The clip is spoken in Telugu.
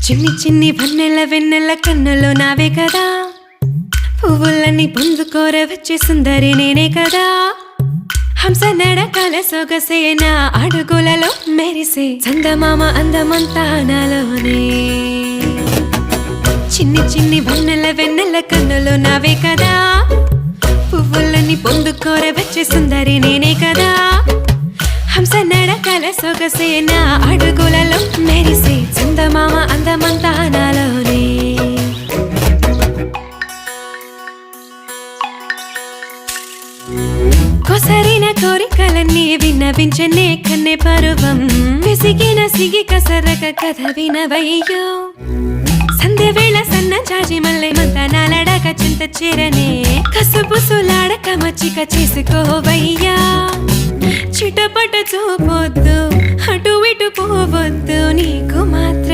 చిన్ని చిన్ని వన్నెల వెన్నెల కన్నులు నావే కదా, పువ్వులన్నీ పొందుకోర వచ్చే సుందరి నేనే కదా. హంస నడకల సొగసేనా అడుగులలో మెరిసే చందమామ అందమంతా నాలోనే. చిన్ని చిన్ని వన్నెల వెన్నెల కన్నులు నావే కదా, పువ్వులన్నీ పొందుకోర వచ్చే సుందరి నేనే కదా. హంస నడకల సొగసేనా అడుగులలో మెరిసే చందమామ అందమంతా నాలోనే. కొసరిన కోరికలన్నీ విన్నవించనే కన్నె పరువం, విసిగిన సిగి కసరక కథ వినవయ్యో. సంధ్య వేళ సన్న జాజి మల్లె మంతనాలడాక చింత చేరనే, కసుబుసులాడక మచ్చిక చేసుకోవయ్యా. చిటపట చూపొద్దు, అటు ఇటు పోవద్దు, నీకు మాత్రం